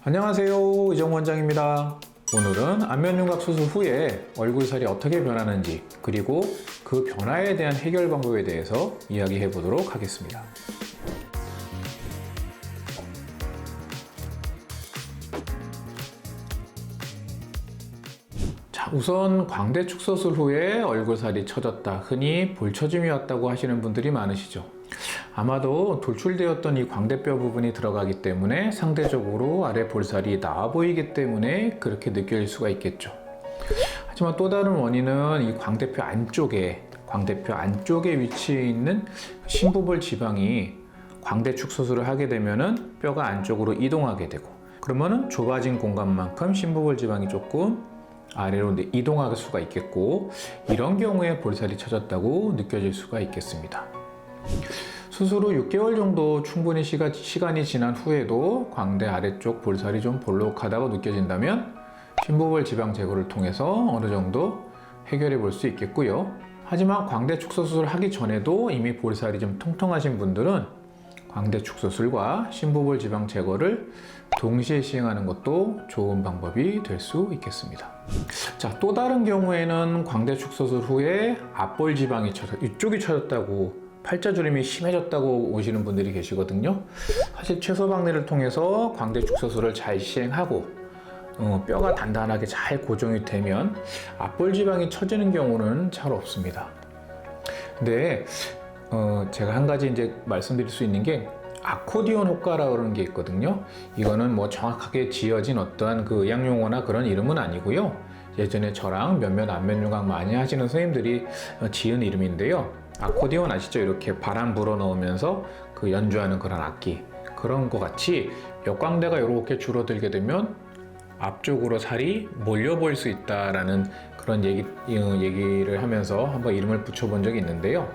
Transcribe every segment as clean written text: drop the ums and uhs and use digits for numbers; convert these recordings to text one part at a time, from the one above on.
안녕하세요, 이정 원장입니다. 오늘은 안면윤곽 수술 후에 얼굴살이 어떻게 변하는지, 그리고 그 변화에 대한 해결 방법에 대해서 이야기해 보도록 하겠습니다. 자, 우선 광대 축소술 후에 얼굴살이 처졌다, 흔히 볼처짐이 왔다고 하시는 분들이 많으시죠. 아마도 돌출되었던 이 광대뼈 부분이 들어가기 때문에 상대적으로 아래 볼살이 나아 보이기 때문에 그렇게 느껴질 수가 있겠죠. 하지만 또 다른 원인은 이 광대뼈 안쪽에 위치해 있는 심부볼 지방이 광대 축소술을 하게 되면은 뼈가 안쪽으로 이동하게 되고, 그러면은 좁아진 공간만큼 심부볼 지방이 조금 아래로 이동할 수가 있겠고, 이런 경우에 볼살이 처졌다고 느껴질 수가 있겠습니다. 수술 후 6개월 정도 충분히 시간이 지난 후에도 광대 아래쪽 볼살이 좀 볼록하다고 느껴진다면 심부볼 지방 제거를 통해서 어느 정도 해결해 볼 수 있겠고요. 하지만 광대 축소술을 하기 전에도 이미 볼살이 좀 통통하신 분들은 광대 축소술과 심부볼 지방 제거를 동시에 시행하는 것도 좋은 방법이 될 수 있겠습니다. 자, 또 다른 경우에는 광대 축소술 후에 앞볼 지방이 이쪽이 처졌다고, 팔자주름이 심해졌다고 오시는 분들이 계시거든요. 사실 최소박리를 통해서 광대 축소술을 잘 시행하고 뼈가 단단하게 잘 고정이 되면 앞볼 지방이 처지는 경우는 잘 없습니다. 근데 제가 한 가지 이제 말씀드릴 수 있는 게 아코디언 효과라고 그러는 게 있거든요. 이거는 뭐 정확하게 지어진 어떠한 그 의학용어나 그런 이름은 아니고요. 예전에 저랑 몇몇 안면윤곽 많이 하시는 선생님들이 지은 이름인데요. 아코디언 아시죠? 이렇게 바람 불어 넣으면서 그 연주하는 그런 악기, 그런 것 같이 역광대가 이렇게 줄어들게 되면 앞쪽으로 살이 몰려 보일 수 있다라는 그런 얘기를 하면서 한번 이름을 붙여본 적이 있는데요.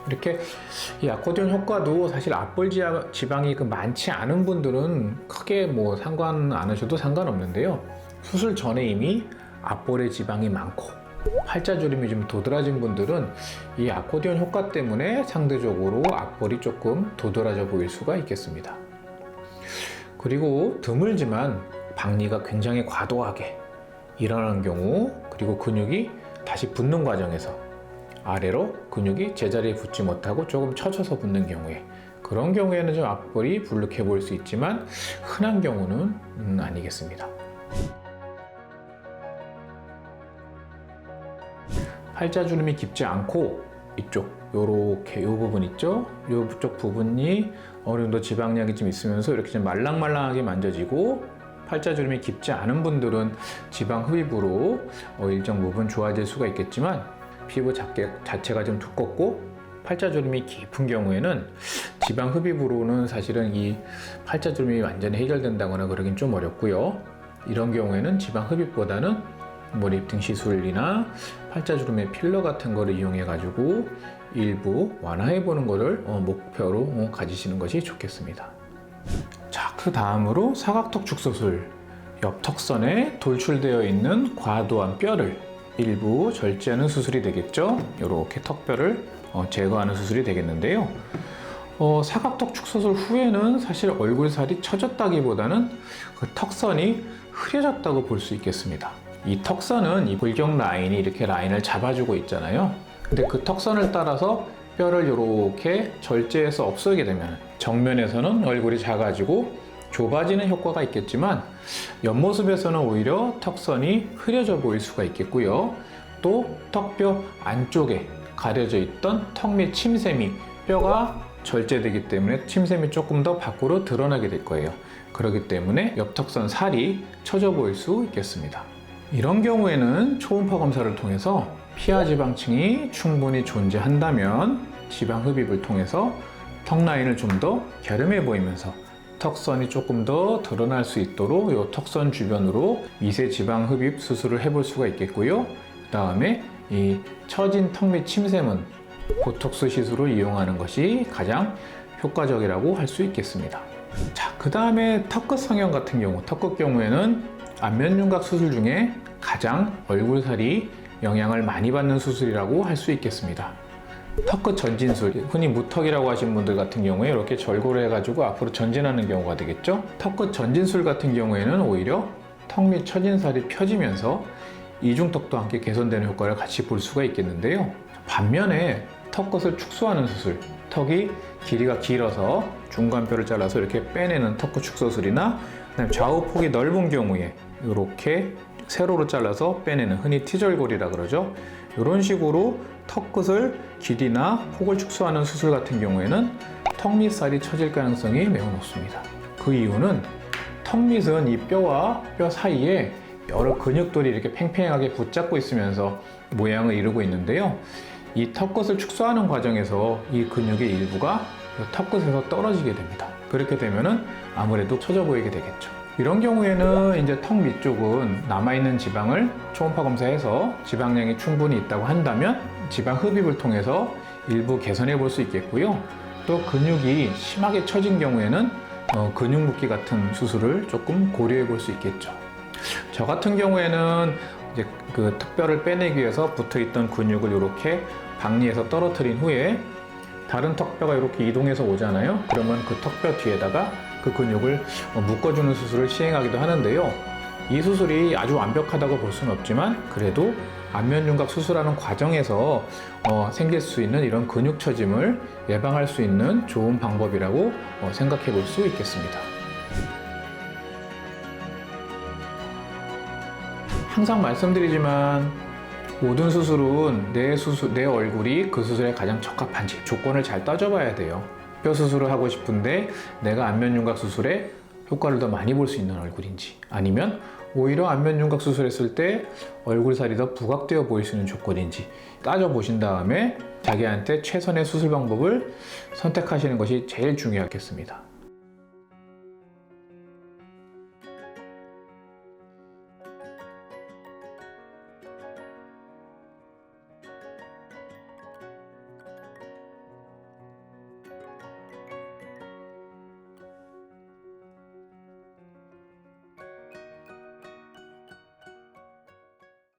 이렇게 이 아코디언 효과도 사실 앞볼 지방이 많지 않은 분들은 크게 뭐 상관 안 하셔도 상관없는데요. 수술 전에 이미 앞볼에 지방이 많고 팔자주름이 좀 도드라진 분들은 이 아코디언 효과 때문에 상대적으로 앞볼이 조금 도드라져 보일 수가 있겠습니다. 그리고 드물지만 박리가 굉장히 과도하게 일어나는 경우, 그리고 근육이 다시 붙는 과정에서 아래로 근육이 제자리에 붙지 못하고 조금 처져서 붙는 경우에, 그런 경우에는 좀 앞볼이 불룩해 보일 수 있지만 흔한 경우는 아니겠습니다. 팔자주름이 깊지 않고 요렇게 요 부분 있죠? 요쪽 부분이 어느 정도 지방량이 좀 있으면서 이렇게 좀 말랑말랑하게 만져지고, 팔자주름이 깊지 않은 분들은 지방 흡입으로 일정 부분 좋아질 수가 있겠지만, 피부 자체가 좀 두껍고 팔자주름이 깊은 경우에는 지방 흡입으로는 사실은 이 팔자주름이 완전히 해결된다거나 그러긴 좀 어렵고요. 이런 경우에는 지방 흡입보다는 뭐 리프팅 시술이나 팔자주름의 필러 같은 거를 이용해 가지고 일부 완화해 보는 거를 목표로 가지시는 것이 좋겠습니다. 자, 그 다음으로 사각턱 축소술. 옆 턱선에 돌출되어 있는 과도한 뼈를 일부 절제하는 수술이 되겠죠. 이렇게 턱뼈를 제거하는 수술이 되겠는데요. 사각턱 축소술 후에는 사실 얼굴살이 처졌다기보다는 그 턱선이 흐려졌다고 볼 수 있겠습니다. 이 턱선은 이 골격 라인이 이렇게 라인을 잡아주고 있잖아요. 근데 그 턱선을 따라서 뼈를 이렇게 절제해서 없애게 되면 정면에서는 얼굴이 작아지고 좁아지는 효과가 있겠지만, 옆모습에서는 오히려 턱선이 흐려져 보일 수가 있겠고요. 또 턱뼈 안쪽에 가려져 있던 턱 및 침샘이 뼈가 절제되기 때문에 침샘이 조금 더 밖으로 드러나게 될 거예요. 그렇기 때문에 옆턱선 살이 처져 보일 수 있겠습니다. 이런 경우에는 초음파 검사를 통해서 피하 지방층이 충분히 존재한다면 지방 흡입을 통해서 턱 라인을 좀 더 갸름해 보이면서 턱선이 조금 더 드러날 수 있도록 이 턱선 주변으로 미세 지방 흡입 수술을 해볼 수가 있겠고요. 그 다음에 이 처진 턱 및 침샘은 보톡스 시술을 이용하는 것이 가장 효과적이라고 할 수 있겠습니다. 자, 그 다음에 턱끝 성형 같은 경우, 턱끝 경우에는 안면윤곽 수술 중에 가장 얼굴살이 영향을 많이 받는 수술이라고 할 수 있겠습니다. 턱끝 전진술, 흔히 무턱이라고 하신 분들 같은 경우에 이렇게 절골을 해가지고 앞으로 전진하는 경우가 되겠죠. 턱끝 전진술 같은 경우에는 오히려 턱 밑 처진살이 펴지면서 이중턱도 함께 개선되는 효과를 같이 볼 수가 있겠는데요. 반면에 턱끝을 축소하는 수술, 턱이 길이가 길어서 중간뼈를 잘라서 이렇게 빼내는 턱끝 축소술이나 그다음에 좌우 폭이 넓은 경우에 이렇게 세로로 잘라서 빼내는 흔히 T절골이라 그러죠. 이런 식으로 턱끝을 길이나 폭을 축소하는 수술 같은 경우에는 턱 밑살이 처질 가능성이 매우 높습니다. 그 이유는 턱 밑은 이 뼈와 뼈 사이에 여러 근육들이 이렇게 팽팽하게 붙잡고 있으면서 모양을 이루고 있는데요. 이 턱끝을 축소하는 과정에서 이 근육의 일부가 턱끝에서 떨어지게 됩니다. 그렇게 되면은 아무래도 처져 보이게 되겠죠. 이런 경우에는 이제 턱 밑쪽은 남아있는 지방을 초음파 검사해서 지방량이 충분히 있다고 한다면 지방 흡입을 통해서 일부 개선해 볼 수 있겠고요. 또 근육이 심하게 처진 경우에는 근육 묶기 같은 수술을 조금 고려해 볼 수 있겠죠. 저 같은 경우에는 이제 그 턱뼈를 빼내기 위해서 붙어있던 근육을 이렇게 박리해서 떨어뜨린 후에 다른 턱뼈가 이렇게 이동해서 오잖아요. 그러면 그 턱뼈 뒤에다가 그 근육을 묶어주는 수술을 시행하기도 하는데요. 이 수술이 아주 완벽하다고 볼 수는 없지만 그래도 안면윤곽 수술하는 과정에서 생길 수 있는 이런 근육 처짐을 예방할 수 있는 좋은 방법이라고 생각해 볼 수 있겠습니다. 항상 말씀드리지만 모든 수술은 내 얼굴이 그 수술에 가장 적합한지 조건을 잘 따져봐야 돼요. 뼈 수술을 하고 싶은데 내가 안면윤곽 수술에 효과를 더 많이 볼 수 있는 얼굴인지, 아니면 오히려 안면윤곽 수술했을 때 얼굴살이 더 부각되어 보일 수 있는 조건인지 따져보신 다음에 자기한테 최선의 수술 방법을 선택하시는 것이 제일 중요하겠습니다.